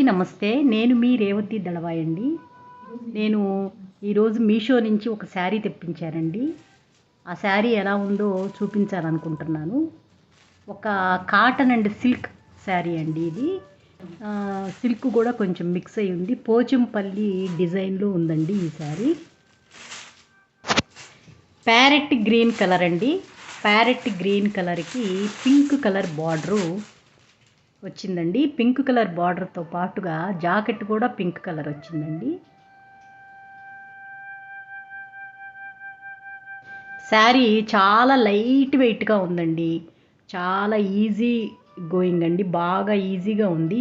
నమస్తే. నేను మీ రేవతి దళవాయ్ అండి. నేను ఈరోజు మీషో నుంచి ఒక శారీ తెప్పించానండి. ఆ శారీ ఎలా ఉందో చూపించాలనుకుంటున్నాను. ఒక కాటన్ అండ్ సిల్క్ శారీ అండి ఇది. సిల్క్ కూడా కొంచెం మిక్స్ అయి ఉంది. పోచంపల్లి డిజైన్లో ఉందండి ఈ శారీ. ప్యారెట్ గ్రీన్ కలర్ అండి. ప్యారెట్ గ్రీన్ కలర్కి పింక్ కలర్ బార్డరు వచ్చిందండి. పింక్ కలర్ బార్డర్తో పాటుగా జాకెట్ కూడా పింక్ కలర్ వచ్చిందండి. శారీ చాలా లైట్ వెయిట్గా ఉందండి. చాలా ఈజీ గోయింగ్ అండి. బాగా ఈజీగా ఉంది.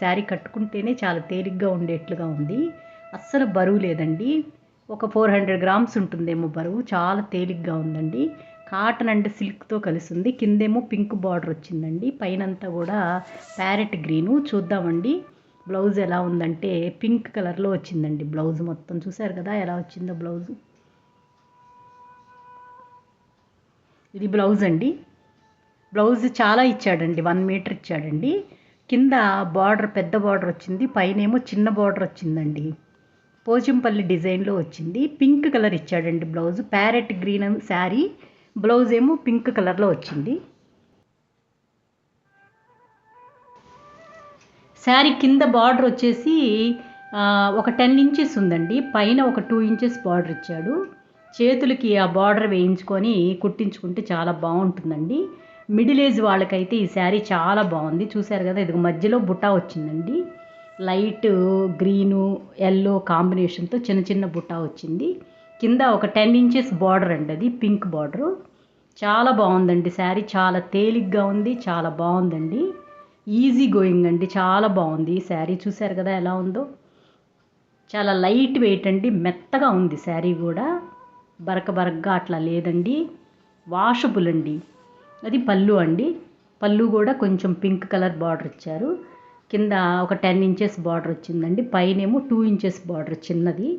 శారీ కట్టుకుంటేనే చాలా తేలిగ్గా ఉండేట్లుగా ఉంది. అస్సలు బరువు లేదండి. ఒక 400 గ్రామ్స్ ఉంటుందేమో బరువు. చాలా తేలిగ్గా ఉందండి. కాటన్ అండ్ సిల్క్తో కలిసి ఉంది. కిందేమో పింక్ బార్డర్ వచ్చిందండి. పైనంతా కూడా ప్యారెట్ గ్రీను. చూద్దామండి బ్లౌజ్ ఎలా ఉందంటే పింక్ కలర్లో వచ్చిందండి. బ్లౌజ్ మొత్తం చూసారు కదా ఎలా వచ్చిందో బ్లౌజు. ఇది బ్లౌజ్ అండి. బ్లౌజ్ చాలా ఇచ్చాడండి. 1 మీటర్ ఇచ్చాడండి. కింద బార్డర్ పెద్ద బార్డర్ వచ్చింది. పైనేమో చిన్న బార్డర్ వచ్చిందండి. పోచంపల్లి డిజైన్లో వచ్చింది. పింక్ కలర్ ఇచ్చాడండి blouse. Parrot green sari, blouse ఏమో పింక్ కలర్లో వచ్చింది. శారీ కింద బార్డర్ వచ్చేసి ఒక 10 ఇంచెస్ ఉందండి. పైన ఒక 2 ఇంచెస్ బార్డర్ ఇచ్చాడు. చేతులకి ఆ బార్డర్ వేయించుకొని కుట్టించుకుంటే చాలా బాగుంటుందండి. మిడిల్ ఏజ్ వాళ్ళకైతే ఈ శారీ చాలా బాగుంది. చూసారు కదా ఇది మధ్యలో బుటా వచ్చిందండి. లైట్ గ్రీను ఎల్లో కాంబినేషన్తో చిన్న చిన్న బుటా వచ్చింది. కింద ఒక 10 ఇంచెస్ బార్డర్ అండి. అది పింక్ బార్డరు. చాలా బాగుందండి శారీ. చాలా తేలిగ్గా ఉంది. చాలా బాగుందండి. ఈజీ గోయింగ్ అండి. చాలా బాగుంది ఈ శారీ. చూసారు కదా ఎలా ఉందో. చాలా లైట్ వెయిట్ అండి. మెత్తగా ఉంది శారీ కూడా. బరకగా అట్లా లేదండి. వాషబుల్ అండి. అది పళ్ళు అండి. పళ్ళు కూడా కొంచెం పింక్ కలర్ బార్డర్ ఇచ్చారు. కింద ఒక 10 ఇంచెస్ బార్డర్ వచ్చిందండి. పైనేమో 2 ఇంచెస్ బార్డర్ చిన్నది.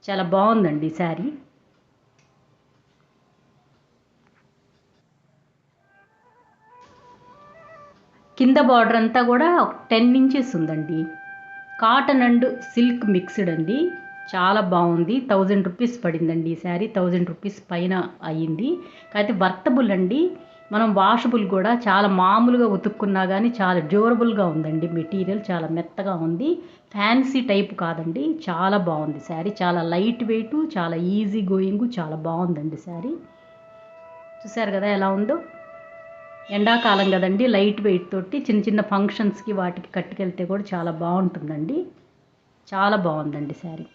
చాలా బాగుందండి శారీ. కింద బార్డర్ అంతా కూడా 10 ఇంచెస్ ఉందండి. కాటన్ అండ్ సిల్క్ మిక్స్డ్ అండి. చాలా బాగుంది. 1000 రూపీస్ పడిందండి ఈ శారీ. 1000 రూపీస్ పైన అయ్యింది. కాకపోతే వర్తబుల్ అండి. మనం వాషబుల్ కూడా చాలా మామూలుగా ఉతుక్కున్నా కానీ చాలా డ్యూరబుల్గా ఉందండి. మెటీరియల్ చాలా మెత్తగా ఉంది. ఫ్యాన్సీ టైప్ కాదండి. చాలా బాగుంది శారీ. చాలా లైట్ వెయిట్, చాలా ఈజీ గోయింగ్, చాలా బాగుందండి శారీ. చూసారు కదా ఎలా ఉందో. ఎండాకాలం కదండి. లైట్ వెయిట్ తోటి చిన్న చిన్న ఫంక్షన్స్కి వాటికి కట్టుకెళ్తే కూడా చాలా బాగుంటుందండి. చాలా బాగుందండి శారీ.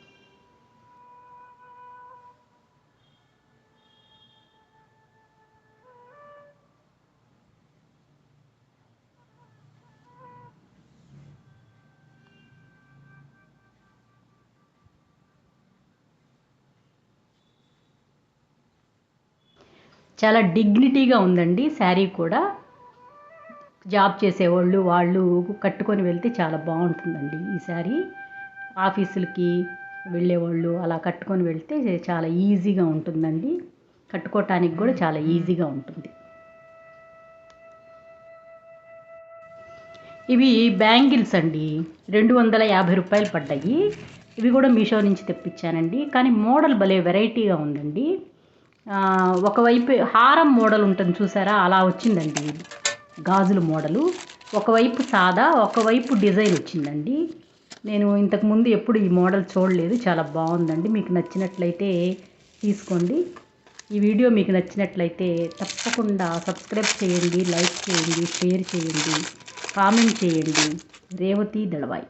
చాలా డిగ్నిటీగా ఉందండి శారీ కూడా. జాబ్ చేసేవాళ్ళు వాళ్ళు కట్టుకొని వెళ్తే చాలా బాగుంటుందండి ఈ శారీ. ఆఫీసులకి వెళ్ళేవాళ్ళు అలా కట్టుకొని వెళ్తే చాలా ఈజీగా ఉంటుందండి. కట్టుకోవటానికి కూడా చాలా ఈజీగా ఉంటుంది. ఇవి బ్యాంగిల్స్ అండి. 250 రూపాయలు పడ్డాయి. ఇవి కూడా మీషో నుంచి తెప్పించానండి. కానీ మోడల్ భలే వెరైటీగా ఉందండి. ఒకవైపు హారం మోడల్ ఉంటుంది చూసారా అలా వచ్చిందండి. గాజుల మోడలు ఒకవైపు సాదా, ఒకవైపు డిజైన్ వచ్చిందండి. నేను ఇంతకుముందు ఎప్పుడు ఈ మోడల్ చూడలేదు. చాలా బాగుందండి. మీకు నచ్చినట్లయితే తీసుకోండి. ఈ వీడియో మీకు నచ్చినట్లయితే తప్పకుండా సబ్స్క్రైబ్ చేయండి, లైక్ చేయండి, షేర్ చేయండి, కామెంట్ చేయండి. రేవతి దళవాయ్.